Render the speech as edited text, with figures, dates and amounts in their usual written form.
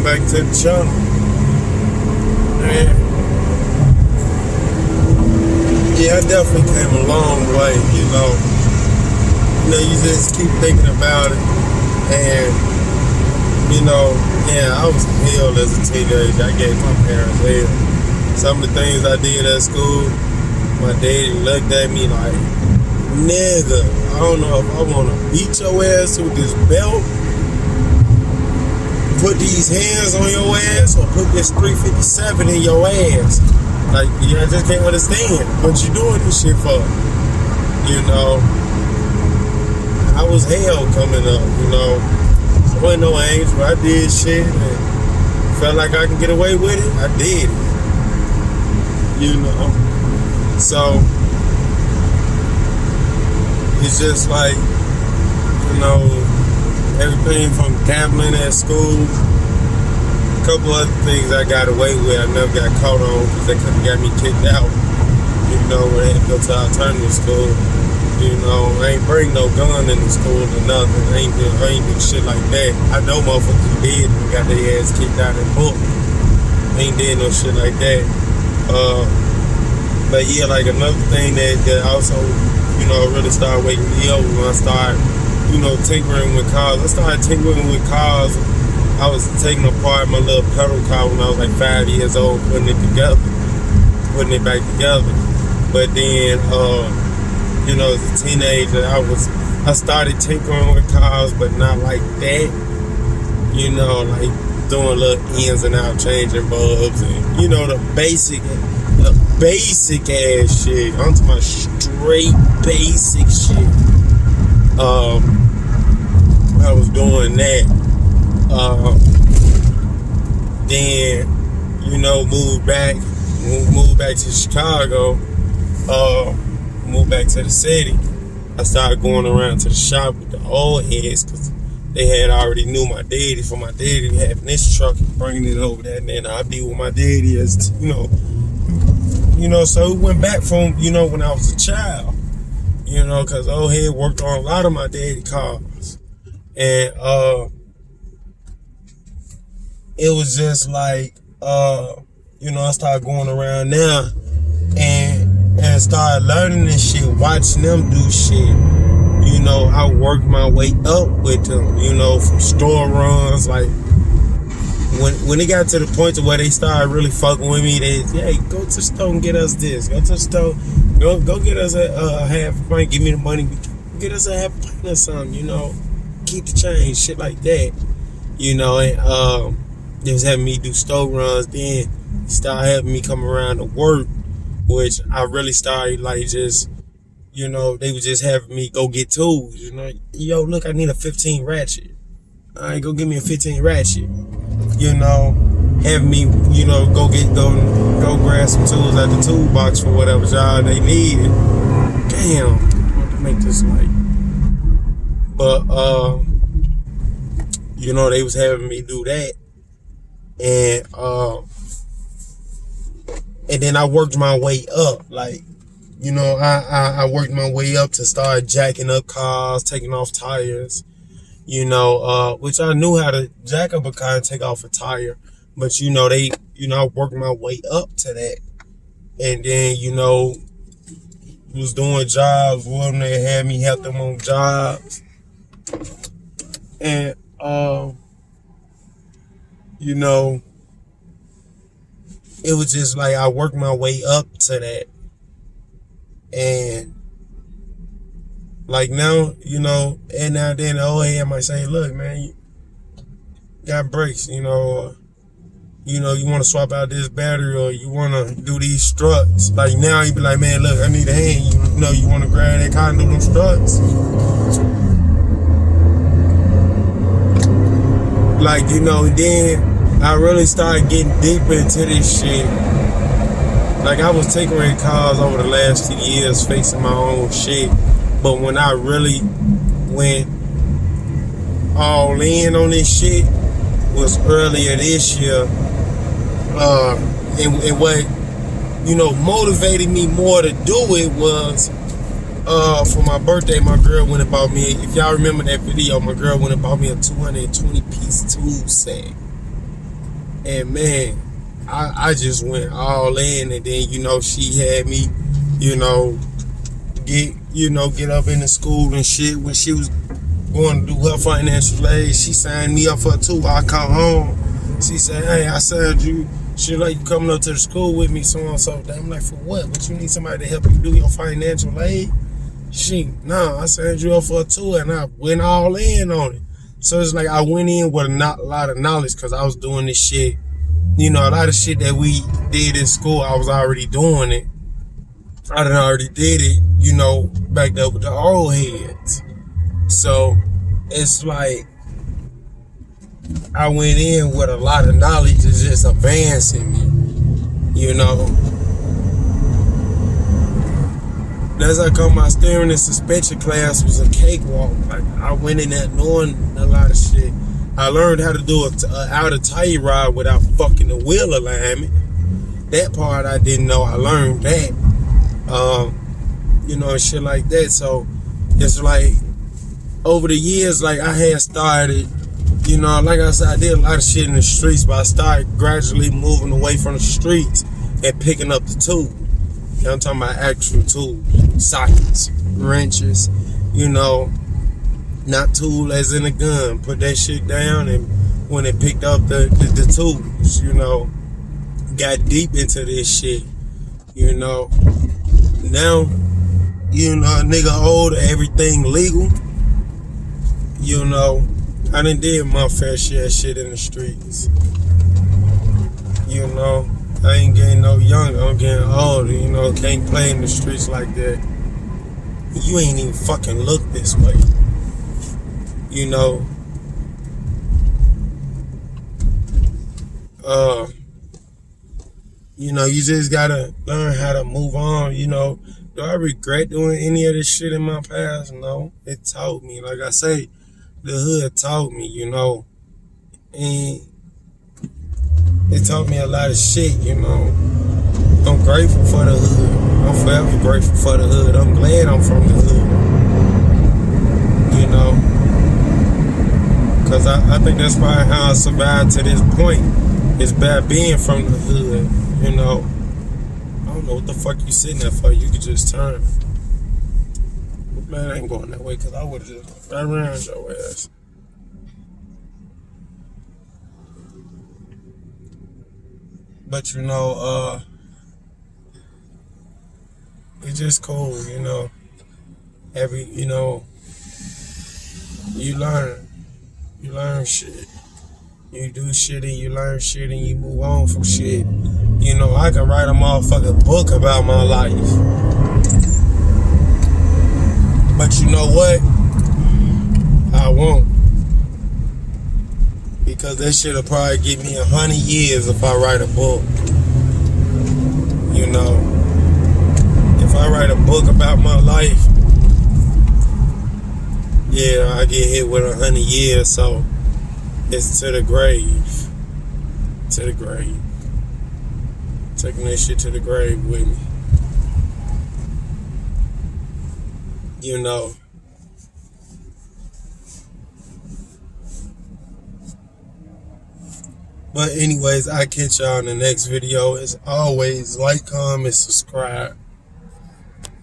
welcome back to the channel. And yeah, I definitely came a long way, you know. You just keep thinking about it. And, you know, yeah, I was hell as a teenager. I gave my parents hell. Some of the things I did at school, my daddy looked at me like, nigga, I don't know if I want to beat your ass with this belt, put these hands on your ass, or put this 357 in your ass. Like, I just can't understand what you doing this shit for. You know, I was hell coming up, you know. I wasn't no angel, but I did shit and felt like I could get away with it. I did it. You know. So, it's just like, you know, everything from gambling at school, a couple other things I got away with, I never got caught on because they could have got me kicked out. You know, when I had to go to alternative school. You know, I ain't bring no gun in the school or nothing. I ain't do shit like that. I know motherfuckers did and got their ass kicked out in book. I ain't did no shit like that. But yeah, like another thing that also, you know, really started waking me up when I started, you know, tinkering with cars. I started tinkering with cars. I was taking apart my little pedal car when I was like 5 years old, putting it back together. But then, you know, as a teenager, I started tinkering with cars, but not like that. You know, like doing little ins and out, changing bulbs, and you know, the basic ass shit. I'm talking about straight basic shit. I was doing that. Then, you know, moved back to Chicago. Moved back to the city. I started going around to the shop with the old heads because they had already knew my daddy. For my daddy having this truck and bringing it over there, and then I'd be with my daddy as, you know, so it went back from, you know, when I was a child, you know, because old head worked on a lot of my daddy cars. And it was just like, you know, I started going around now and started learning this shit, watching them do shit. You know, I worked my way up with them, you know, from store runs. Like, when it got to the point to where they started really fucking with me, they, hey, go to the store and get us this. Go to the store, go get us a half a pint, give me the money, get us a half a pint or something, you know. Keep the change, shit like that. You know, and they was having me do store runs. Then started having me come around to work, which I really started like just, you know, they was just having me go get tools, you know. Yo, look, I need a 15 ratchet. All right, go give me a 15 ratchet. You know, having me, you know, go grab some tools out the toolbox for whatever job they needed. Damn, I want to make this light. But, you know, they was having me do that. And then I worked my way up. Like, you know, I worked my way up to start jacking up cars, taking off tires, you know, which I knew how to jack up a car and take off a tire. But, you know, I worked my way up to that. And then, you know, was doing jobs with them. They had me help them on jobs. And, you know, it was just like I worked my way up to that. And like now, you know, and now then the old head might say, look, man, you got brakes, you know, you want to swap out this battery or you want to do these struts. Like now you be like, man, look, I need a hand. You know, you want to grab that car and do them struts. Like, you know, then I really started getting deeper into this shit. Like, I was tinkering cars over the last 2 years, fixing my own shit. But when I really went all in on this shit was earlier this year. And what, you know, motivated me more to do it was for my birthday, my girl went and bought me, if y'all remember that video, my girl went and bought me a 220-piece tool set. And man, I just went all in, and then she had me, you know, get up in the school and shit when she was going to do her financial aid. She signed me up for it too. I come home, she said, "Hey, I signed you. She like you coming up to the school with me, so on and so." I'm like, "For what? But you need somebody to help you do your financial aid?" No, I signed you up for it too, and I went all in on it. So it's like I went in with a lot of knowledge because I was doing this shit. A lot of shit that we did in school, I was already doing it. I done already did it, back there with the old heads. So it's like I went in with a lot of knowledge that's just advancing me, As I come, my steering and suspension class was a cakewalk. Like I went in there knowing a lot of shit. I learned how to do a outer tire ride without fucking the wheel alignment. That part I didn't know. I learned that. And shit like that. So it's like over the years, like I had started, like I said, I did a lot of shit in the streets, but I started gradually moving away from the streets and picking up the tools. I'm talking about actual tools, sockets, wrenches, not tool as in a gun. Put that shit down, and when it picked up the tools, got deep into this shit, Now, a nigga older, everything legal, I done did my fair share of shit in the streets, I ain't getting no younger, I'm getting older, can't play in the streets like that. You ain't even fucking look this way, you just gotta learn how to move on, Do I regret doing any of this shit in my past? No. It taught me, like I say, the hood taught me, and it taught me a lot of shit, I'm grateful for the hood. I'm forever grateful for the hood. I'm glad I'm from the hood. Because I think that's probably how I survived to this point. It's by being from the hood, I don't know what the fuck you sitting there for. You could just turn. Man, I ain't going that way because I would have just right around your ass. But it's just cool, you learn shit. You do shit and you learn shit and you move on from shit. I can write a motherfucking book about my life. But you know what? I won't. Because that shit'll probably give me 100 years if I write a book. If I write a book about my life, yeah, I get hit with 100 years, so it's to the grave. To the grave. Taking that shit to the grave with me. But anyways, I catch y'all in the next video. As always, like, comment, subscribe.